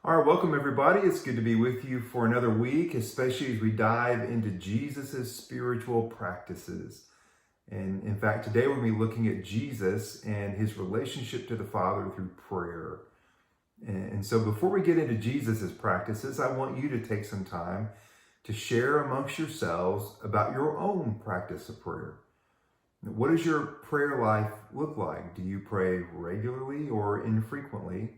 All right, welcome everybody. It's good to be with you for another week, especially as we dive into Jesus's spiritual practices. And in fact, today we're going to be looking at Jesus and his relationship to the Father through prayer. And so before we get into Jesus's practices, I want you to take some time to share amongst yourselves about your own practice of prayer. What does your prayer life look like? Do you pray regularly or infrequently?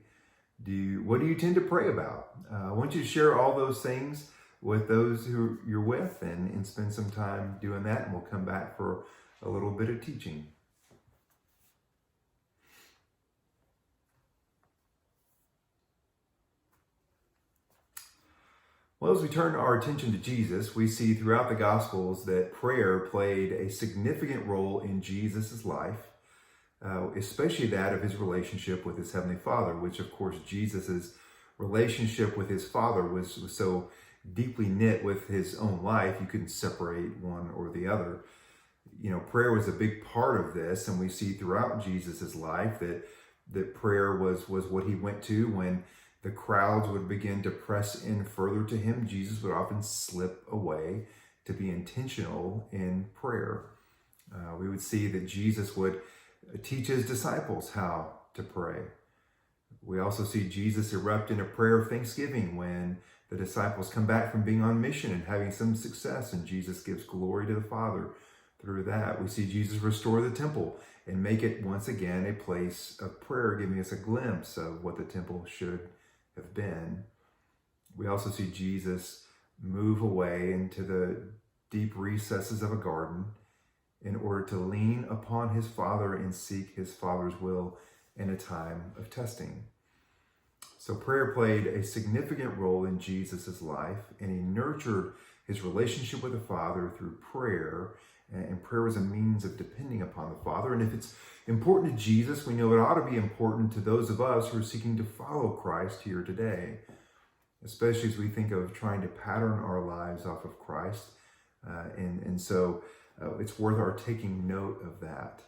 What do you tend to pray about? I want you to share all those things with those who you're with and spend some time doing that, and we'll come back for a little bit of teaching. Well, as we turn our attention to Jesus, we see throughout the Gospels that prayer played a significant role in Jesus' life, especially that of his relationship with his Heavenly Father, which of course Jesus' relationship with his Father was so deeply knit with his own life, you couldn't separate one or the other. You know, prayer was a big part of this, and we see throughout Jesus' life that prayer was what he went to when the crowds would begin to press in further to him. Jesus would often slip away to be intentional in prayer. We would see that Jesus would teach his disciples how to pray. We also see Jesus erupt in a prayer of thanksgiving when the disciples come back from being on mission and having some success, and Jesus gives glory to the Father through that. We see Jesus restore the temple and make it once again a place of prayer, giving us a glimpse of what the temple should have been. We also see Jesus move away into the deep recesses of a garden in order to lean upon his Father and seek his Father's will in a time of testing. So prayer played a significant role in Jesus' life, and he nurtured his relationship with the Father through prayer, and prayer was a means of depending upon the Father. And if it's important to Jesus, we know it ought to be important to those of us who are seeking to follow Christ here today, especially as we think of trying to pattern our lives off of Christ. So it's worth our taking note of that.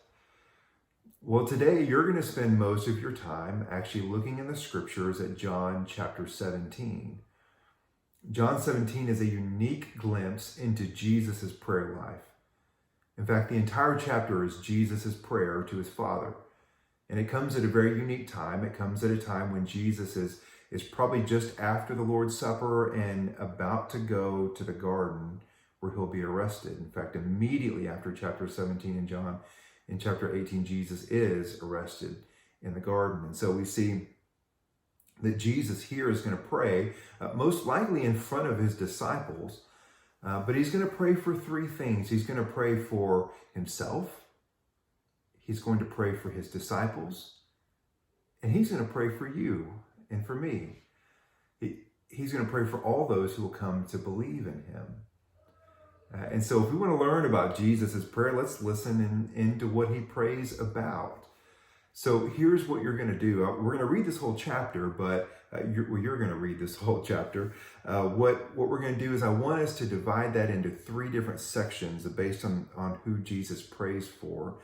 Well, today you're going to spend most of your time actually looking in the scriptures at John chapter 17. John 17 is a unique glimpse into Jesus' prayer life. In fact, the entire chapter is Jesus' prayer to his Father. And it comes at a very unique time. It comes at a time when Jesus is probably just after the Lord's Supper and about to go to the garden where he'll be arrested. In fact, immediately after chapter 17 in John, in chapter 18, Jesus is arrested in the garden. And so we see that Jesus here is going to pray, most likely in front of his disciples, but he's going to pray for three things. He's going to pray for himself, he's going to pray for his disciples, and he's going to pray for you and for me. He's going to pray for all those who will come to believe in him. And so if we want to learn about Jesus' prayer, let's listen into what he prays about. So here's what you're going to do. We're going to read this whole chapter, but you're going to read this whole chapter. What we're going to do is I want us to divide that into three different sections based on who Jesus prays for.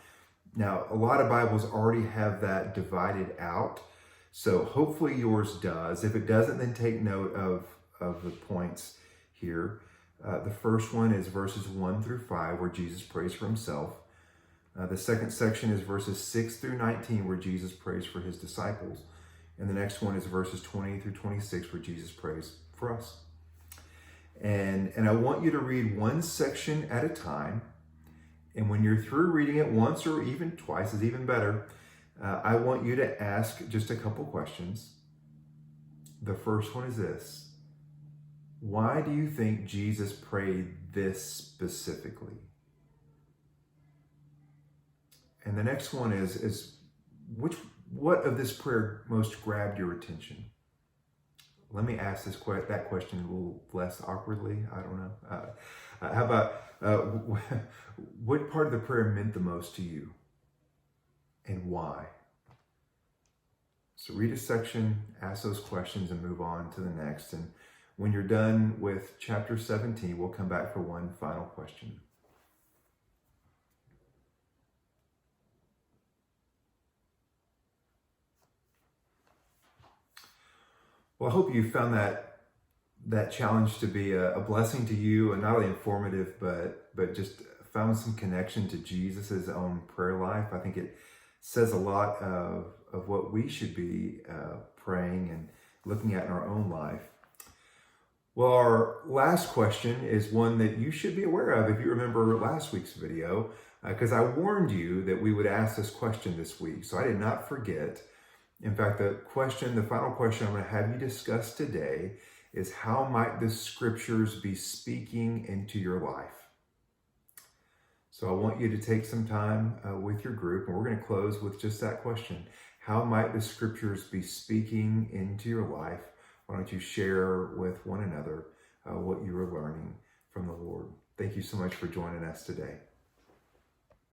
Now, a lot of Bibles already have that divided out, so hopefully yours does. If it doesn't, then take note of the points here. The first one is verses 1 through 5, where Jesus prays for himself. The second section is verses 6 through 19, where Jesus prays for his disciples. And the next one is verses 20 through 26, where Jesus prays for us. And I want you to read one section at a time. And when you're through reading it once or even twice is even better, I want you to ask just a couple questions. The first one is this: why do you think Jesus prayed this specifically? And the next one is what of this prayer most grabbed your attention? Let me ask that question a little less awkwardly. I don't know. How about what part of the prayer meant the most to you, and why? So read a section, ask those questions, and move on to the next. And when you're done with chapter 17, we'll come back for one final question. Well, I hope you found that challenge to be a blessing to you, and not only informative, but just found some connection to Jesus's own prayer life. I think it says a lot of what we should be praying and looking at in our own life. Well, our last question is one that you should be aware of if you remember last week's video, because I warned you that we would ask this question this week. So I did not forget. In fact, the final question I'm going to have you discuss today is, how might the scriptures be speaking into your life? So I want you to take some time with your group, and we're going to close with just that question. How might the scriptures be speaking into your life? Why don't you share with one another what you are learning from the Lord? Thank you so much for joining us today.